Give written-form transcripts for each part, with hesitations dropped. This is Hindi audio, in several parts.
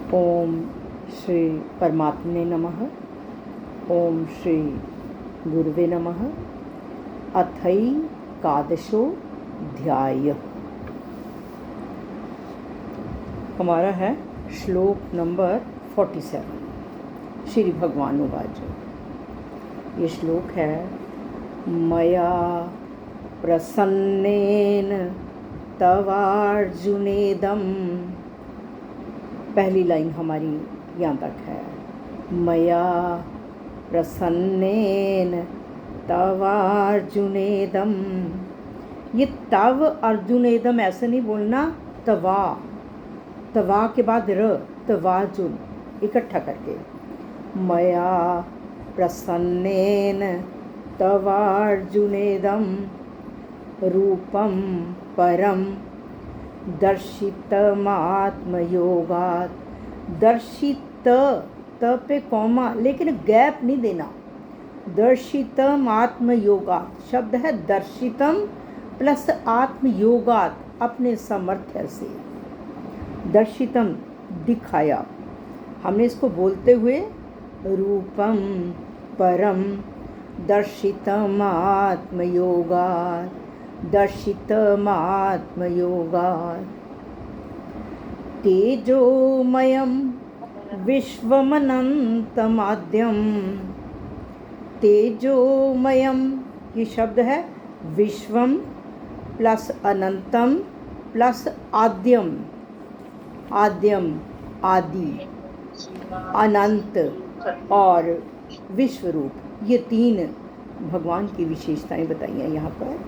ओम श्री परमात्मने नमः। ओम श्री गुरुवे नमः। अथैकादशोऽध्यायः। हमारा है श्लोक नंबर 47। श्री भगवान उवाच। ये श्लोक है मया प्रसन्नेन तवार्जुनेदं। पहली लाइन हमारी यहाँ तक है, मया प्रसन्नेन तवार्जुनेदम। ये तव अर्जुनेदम ऐसे नहीं बोलना, तवा, तवा के बाद र, तवार्जुन इकट्ठा करके। मया प्रसन्नेन तवार्जुनेदम रूपम परम दर्शितमात्मयोगात्। दर्शित, त पे कॉमा लेकिन गैप नहीं देना। दर्शितम आत्मयोगात् शब्द है दर्शितम प्लस आत्मयोगात्, अपने सामर्थ्य से। दर्शितम दिखाया, हमने इसको बोलते हुए रूपम परम दर्शितम आत्मयोगात्, दर्शितमात्मयोगात्। तेजोमयं विश्वमनन्तमाद्यं। तेजोमयं ये शब्द है विश्वम प्लस अनंतम प्लस आद्यम। आद्यम आदि, अनंत और विश्वरूप, ये तीन भगवान की विशेषताएं बताई हैं यहाँ पर।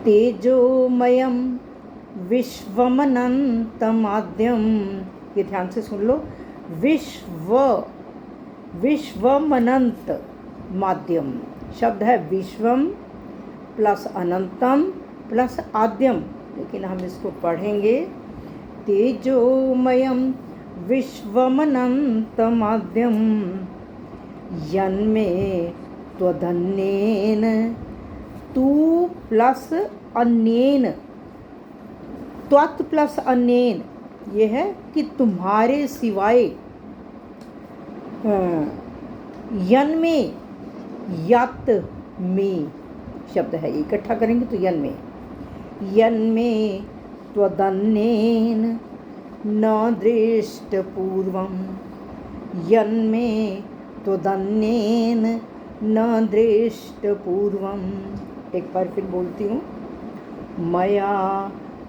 तेजोमयम विश्वमनन्तमाद्यम, ये ध्यान से सुन लो। विश्वमनंत माध्यम शब्द है विश्वम प्लस अनंतम प्लस आद्यम, लेकिन हम इसको पढ़ेंगे तेजोमयम विश्वमनन्तमाद्यम यन्मे त्वदन्येन। तू प्लस अन्येन, त्वत् प्लस अन्येन, ये है कि तुम्हारे सिवाय। यन में, यत में शब्द है, इकट्ठा करेंगे तो यन में। यन में त्वदन्येन न दृष्टपूर्वम। यन में त्वदन्येन न दृष्टपूर्वम। एक बार फिर बोलती हूँ। मया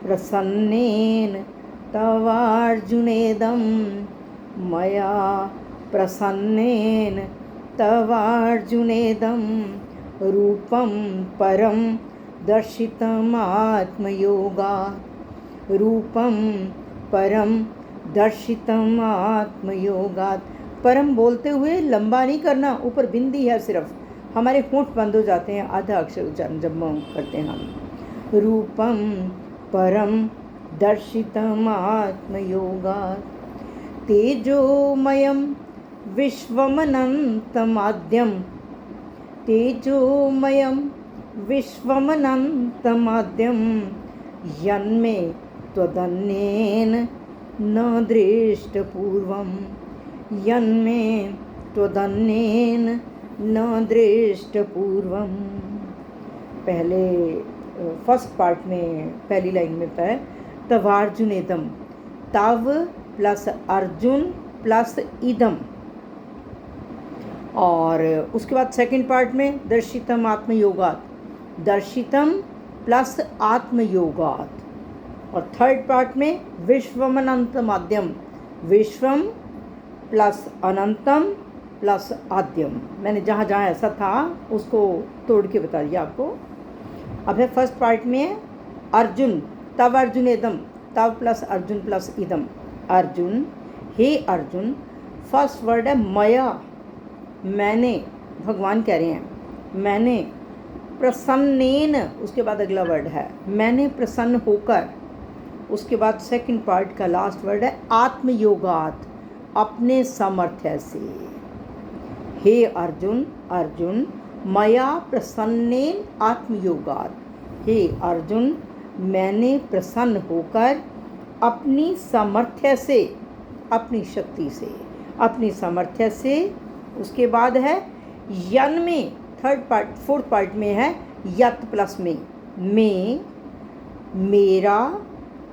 प्रसन्नेन तवार्जुनेदं। मया प्रसन्नेन तवार्जुनेदं रूपं परम दर्शितमात्मयोगात्। रूपं परम दर्शितमात्मयोगात्। परम बोलते हुए लंबा नहीं करना, ऊपर बिंदी है सिर्फ, हमारे होंठ बंद हो जाते हैं आधा अक्षर उच्चारण जब हम करते हैं हम। रूपम परम दर्शितमात्मयोगात्। तेजोमयं विश्वमनन्तमाद्यम। तेजोमयं विश्वमनन्तमाद्यम यन्मे त्वदन्येन न दृष्टपूर्वम। यन्मे त्वदन्येन न दृष्टपूर्वम। पहले फर्स्ट पार्ट में पहली लाइन में होता है तवार्जुनेदम, तव प्लस अर्जुन प्लस इदम। और उसके बाद सेकंड पार्ट में दर्शितम आत्मयोगात्, दर्शितम प्लस आत्मयोगात्। और थर्ड पार्ट में विश्वमनंतम आद्यम, विश्वम प्लस अनंतम प्लस आद्यम। मैंने जहाँ जहाँ ऐसा था उसको तोड़ के बता दिया आपको। अब है फर्स्ट पार्ट में अर्जुन, तव अर्जुनेदम, तव प्लस अर्जुन प्लस इदम। अर्जुन, हे अर्जुन, फर्स्ट वर्ड है मया, मैंने, भगवान कह रहे हैं मैंने। प्रसन्नेन, उसके बाद अगला वर्ड है मैंने प्रसन्न होकर। उसके बाद सेकंड पार्ट का लास्ट वर्ड है आत्मयोगात्, अपने सामर्थ्य से। हे अर्जुन, अर्जुन मया प्रसन्नेन आत्मयोगात्। हे अर्जुन, मैंने प्रसन्न होकर अपनी सामर्थ्य से अपनी शक्ति से, अपनी सामर्थ्य से। उसके बाद है यन में, फोर्थ पार्ट में है यत प्लस में मेरा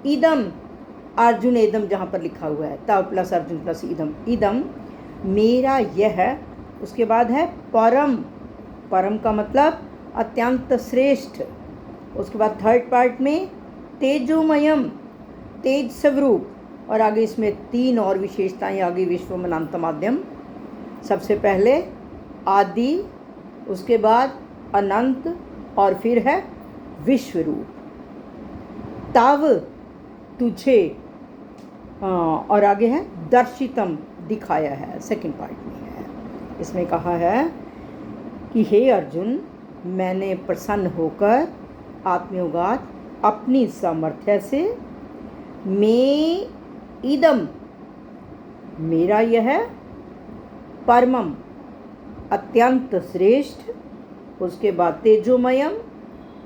इदम, अर्जुन इदम जहाँ पर लिखा हुआ है, तव प्लस अर्जुन प्लस इदम मेरा यह। उसके बाद है परम, परम का मतलब अत्यंत श्रेष्ठ। उसके बाद थर्ड पार्ट में तेजोमयम, तेज स्वरूप, और आगे इसमें 3 और विशेषताएं आ गई, विश्वमनंतमाद्यम। सबसे पहले आदि, उसके बाद अनंत, और फिर है विश्वरूप। तव तुझे, और आगे है दर्शितम, दिखाया है, सेकंड पार्ट में है। इसमें कहा है कि हे अर्जुन, मैंने प्रसन्न होकर आत्मयोगात अपनी सामर्थ्य से मैं इदम, मेरा यह, परमम अत्यंत श्रेष्ठ, उसके बाद तेजोमयम,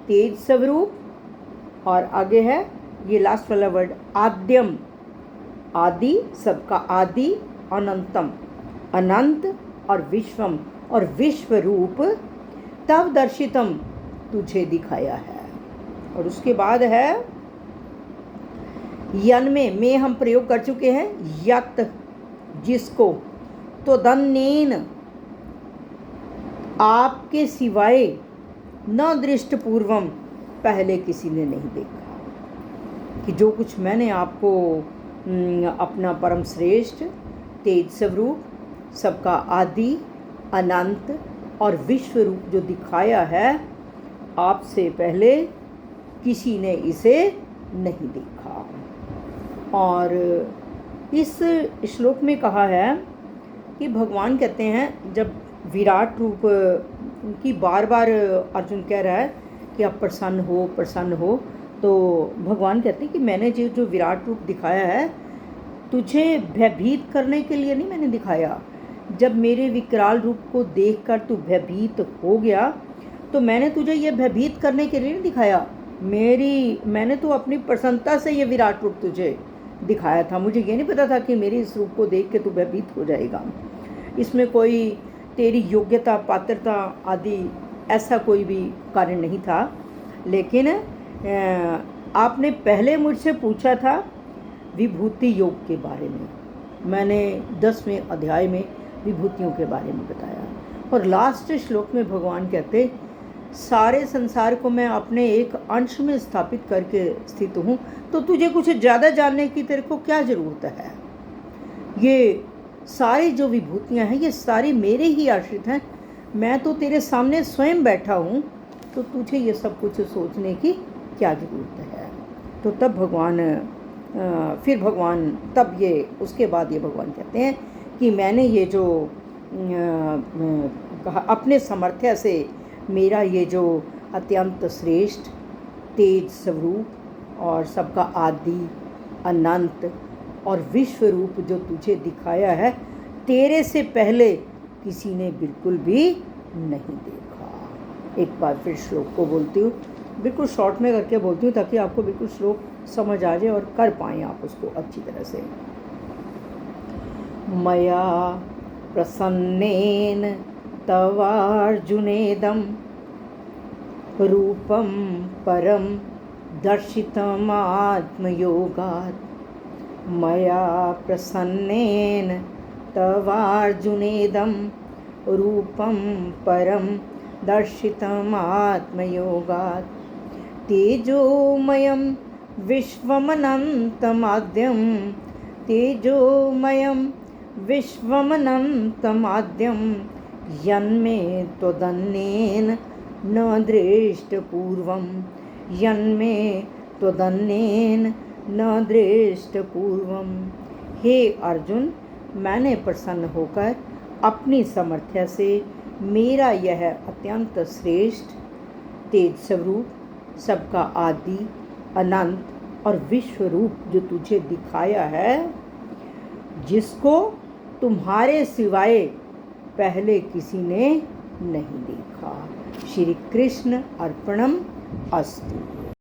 तेज स्वरूप, और आगे है ये लास्ट वाला वर्ड आद्यम, आदि, सबका आदि, अनंतम अनंत, और विश्वम और विश्वरूप, तब दर्शितम तुझे दिखाया है। और उसके बाद है यन में हम प्रयोग कर चुके हैं यत, जिसको, तो दन्नेन आपके सिवाय, न दृष्ट पूर्वम पहले किसी ने नहीं देखा, कि जो कुछ मैंने आपको अपना परम श्रेष्ठ, तेज स्वरूप, सबका आदि, अनंत और विश्व रूप जो दिखाया है, आपसे पहले किसी ने इसे नहीं देखा। और इस श्लोक में कहा है कि भगवान कहते हैं, जब विराट रूप की बार बार अर्जुन कह रहा है कि आप प्रसन्न हो, तो भगवान कहते हैं कि मैंने जो विराट रूप दिखाया है, तुझे भयभीत करने के लिए नहीं मैंने दिखाया। जब मेरे विकराल रूप को देखकर तू भयभीत हो गया, तो मैंने तुझे ये भयभीत करने के लिए नहीं दिखाया। मैंने तो अपनी प्रसन्नता से ये विराट रूप तुझे दिखाया था। मुझे ये नहीं पता था कि मेरे इस रूप को देख के तू भयभीत हो जाएगा। इसमें कोई तेरी योग्यता, पात्रता आदि ऐसा कोई भी कारण नहीं था। लेकिन आपने पहले मुझसे पूछा था विभूति योग के बारे में। मैंने 10वें अध्याय में विभूतियों के बारे में बताया। और लास्ट श्लोक में भगवान कहते, सारे संसार को मैं अपने एक अंश में स्थापित करके स्थित हूँ, तो तुझे कुछ ज़्यादा जानने की तेरे को क्या ज़रूरत है। ये सारी जो विभूतियाँ हैं, ये सारी मेरे ही आश्रित हैं। मैं तो तेरे सामने स्वयं बैठा हूँ, तो तुझे ये सब कुछ सोचने की क्या ज़रूरत है। तो तब भगवान तब ये उसके बाद ये भगवान कहते हैं कि मैंने ये जो कहा अपने सामर्थ्य से, मेरा ये जो अत्यंत श्रेष्ठ, तेज स्वरूप और सबका आदि, अनंत और विश्व रूप जो तुझे दिखाया है, तेरे से पहले किसी ने बिल्कुल भी नहीं देखा। एक बार फिर श्लोक को बोलती हूँ, बिल्कुल शॉर्ट में करके बोलती हूँ, ताकि आपको बिल्कुल श्लोक समझ आ जाए और कर पाएँ आप उसको अच्छी तरह से। मया प्रसन्नेन तवार्जुनेदं रूपं परं दर्शितमात्मयोगात्। मया प्रसन्नेन तवार्जुनेदं रूपं परं दर्शितमात्मयोगात्। तेजोमयं विश्वमनन्तमाद्यं, तेजोमयं विश्वमनन्तमाद्यं, यन्मे त्वदन्येन न दृष्टपूर्वं, यन्मे त्वदन्येन न दृष्टपूर्वं। हे अर्जुन, मैंने प्रसन्न होकर अपनी सामर्थ्य से मेरा यह अत्यंत श्रेष्ठ, तेज स्वरूप, सबका आदि, अनंत और विश्व रूप जो तुझे दिखाया है, जिसको तुम्हारे सिवाय पहले किसी ने नहीं देखा। श्री कृष्ण अर्पणम अस्तु।